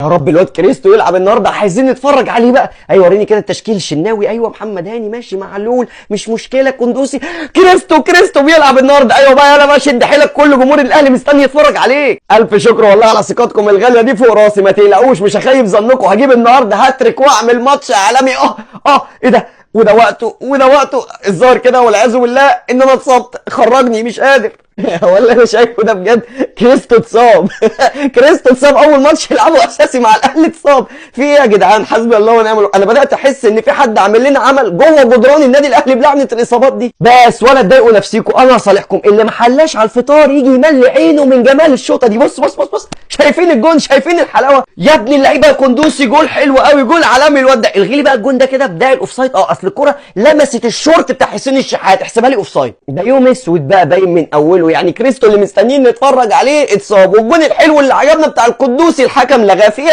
يا رب الواد كريستو يلعب النهارده، عايزين نتفرج عليه بقى. ايوه وريني كده التشكيل. الشناوي ايوه، محمد هاني ماشي، معلول مش مشكله، كندوسي، كريستو بيلعب النهارده. ايوه بقى يلا بقى شد حيلك، كل جمهور الاهلي مستني يتفرج عليك. الف شكر والله على ثقتكم الغاليه دي، فوق راسي ما تقلقوش، مش هخيب ظنكم، هجيب النهارده هاتريك واعمل ماتش عالمي. ايه ده؟ وده وقته الظاهر كده، والعياذ بالله ان انا اتصبت، خرجني مش قادر. ولا انا شايفه ده بجد؟ كريستو اتصاب. كريستو اتصاب اول ماتش يلعبه اساسي مع الاهلي، اتصاب. في ايه يا جدعان؟ حسبي الله ونعم الوكيل. انا بدات احس ان في حد عامل لنا عمل جوه جدران النادي الاهلي بلعنه الاصابات دي. بس ولا تضايقوا نفسيكم، انا صالحكم. اللي ما حلاش على الفطار يجي يملي عينه من جمال الشوطه دي. بص شايفين الجون؟ شايفين الحلاوه يا ابن اللعيبه؟ الكندوسي جول حلو قوي، جول عالمي الواد ده. الغي لي بقى الجون ده كده بدايه الاوفسايد. اصل الكره لمست الشورت بتاع حسين الشحات، احسبها لي اوفسايد. ده يوم اسود بقى باين من اوله. يعني كريستو اللي مستنيين نتفرج عليه اتصاب، والجون الحلو اللي عجبنا بتاع القدوسي الحكم لغاه. فيها